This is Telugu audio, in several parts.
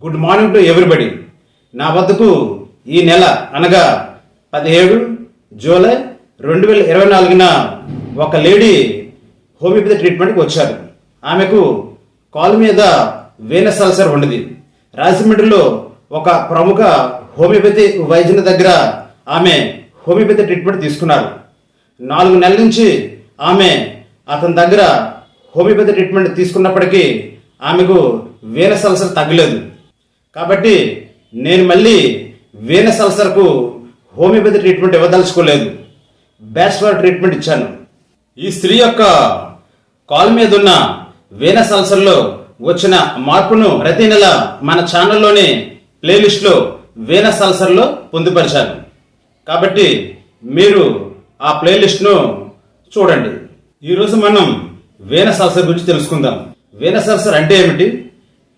Good morning to everybody. నా వద్దకు ఈ నెల అనగా 17 జూలై 2024న ఒక లేడీ హోమియోపతి ట్రీట్మెంట్కి వచ్చారు. ఆమెకు కాలు మీద వీనస్ అల్సర్ ఉన్నది. రాజమండ్రిలో ఒక ప్రముఖ హోమియోపతి వైద్యుని దగ్గర ఆమె హోమియోపతి ట్రీట్మెంట్ తీసుకున్నారు. 4 నెలల నుంచి ఆమె అతని దగ్గర హోమియోపతి ట్రీట్మెంట్ తీసుకున్నప్పటికీ ఆమెకు వీనస్ అల్సర్ తగ్గలేదు. కాబట్టి నేను మళ్ళీ వీనస్ అల్సర్కు హోమియోపతి ట్రీట్మెంట్ ఇవ్వదలుచుకోలేదు. బ్యాచ్లర్ ట్రీట్మెంట్ ఇచ్చాను. ఈ స్త్రీ యొక్క కాలు మీద ఉన్న వీనస్ అల్సర్లో వచ్చిన మార్పును ప్రతి నెల మన ఛానల్లోని ప్లేలిస్ట్లో వీనస్ అల్సర్లో పొందుపరిచాను. కాబట్టి మీరు ఆ ప్లేలిస్ట్ను చూడండి. ఈరోజు మనం వీనస్ అల్సర్ గురించి తెలుసుకుందాం. వీనస్ అల్సర్ అంటే ఏమిటి?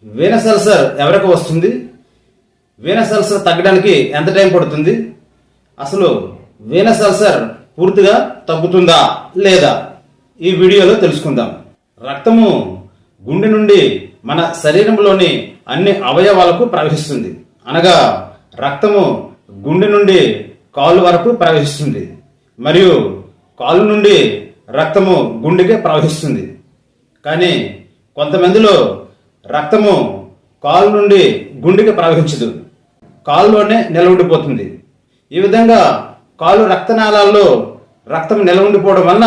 వీనస్ అల్సర్ ఎవరికి వస్తుంది? వీనస్ అల్సర్ తగ్గడానికి ఎంత టైం పడుతుంది? అసలు వీనస్ అల్సర్ పూర్తిగా తగ్గుతుందా లేదా ఈ వీడియోలో తెలుసుకుందాం. రక్తము గుండె నుండి మన శరీరంలోని అన్ని అవయవాలకు ప్రవహిస్తుంది. అనగా రక్తము గుండె నుండి కాలు వరకు ప్రవహిస్తుంది మరియు కాలు నుండి రక్తము గుండెకి ప్రవహిస్తుంది. కానీ కొంతమందిలో రక్తము కాలు నుండి గుండెకి ప్రవహించదు, కాలులోనే నిల ఉండిపోతుంది. ఈ విధంగా కాలు రక్తనాళాల్లో రక్తం నిల ఉండిపోవడం వలన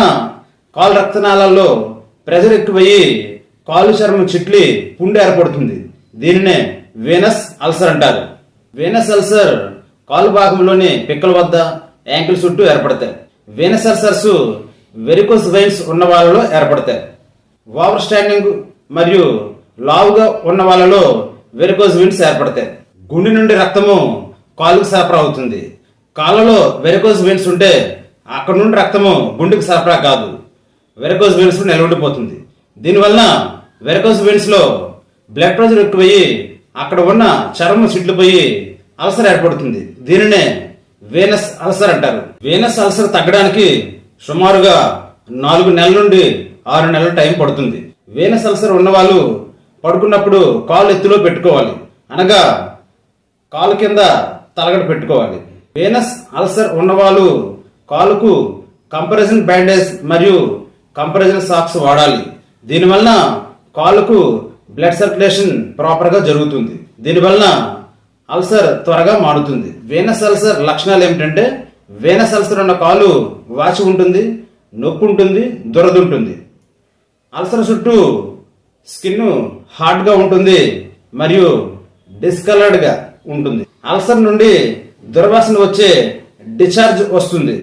కాలు రక్తనాళాల్లో ప్రెషర్ ఎక్కువయ్యి కాలు చర్మం చిట్లి పుండు ఏర్పడుతుంది. దీనినే వీనస్ అల్సర్ అంటారు. వీనస్ అల్సర్ కాలు భాగంలోని పిక్కల వద్ద యాంకిల్ చుట్టూ ఏర్పడతాయి. వీనస్ అల్సర్స్ వెరికోస్ వెయిన్స్ ఉన్న వాళ్ళలో ఏర్పడతాయి. ఓవర్ స్టాండింగ్ మరియు లావుగా ఉన్న వాళ్ళలో వెరికోస్ వెయిన్స్ ఏర్పడతాయి. గుండె నుండి రక్తము కాలుకు సరఫరా అవుతుంది. కాళ్ళలో వెరికోస్ వెయిన్స్ ఉంటే అక్కడ నుండి రక్తము గుండెకి సరఫరా కాదు, వెరికోస్ వెయిన్స్ నిలబడిపోతుంది. దీనివలన వెరికోస్ వెయిన్స్ లో బ్లడ్ ప్రెషర్ ఎక్కువయ్యి అక్కడ ఉన్న చర్మం చిట్లిపోయి అల్సర్ ఏర్పడుతుంది. దీనినే వీనస్ అల్సర్ అంటారు. వీనస్ అల్సర్ తగ్గడానికి సుమారుగా 4 నెలల నుండి 6 నెలల టైం పడుతుంది. వీనస్ అల్సర్ ఉన్న వాళ్ళు పడుకున్నప్పుడు కాలు ఎత్తులో పెట్టుకోవాలి, అనగా కాలు కింద తలగడ పెట్టుకోవాలి. వీనస్ అల్సర్ ఉన్నవాళ్ళు కాలుకు కంప్రెషన్ బ్యాండేజ్ మరియు కంప్రెషన్ సాక్స్ వాడాలి. దీనివలన కాలుకు బ్లడ్ సర్క్యులేషన్ ప్రాపర్గా జరుగుతుంది. దీనివలన అల్సర్ త్వరగా మారుతుంది. వీనస్ అల్సర్ లక్షణాలు ఏమిటంటే, వీనస్ అల్సర్ ఉన్న కాలు వాచి ఉంటుంది, నొప్పి ఉంటుంది, దురద ఉంటుంది. అల్సర్ చుట్టూ స్కిన్ హార్డ్గా ఉంటుంది మరియు డిస్కలర్డ్ గా ఉంటుంది. అల్సర్ నుండి దుర్వాసన వచ్చే డిశ్చార్జ్ వస్తుంది.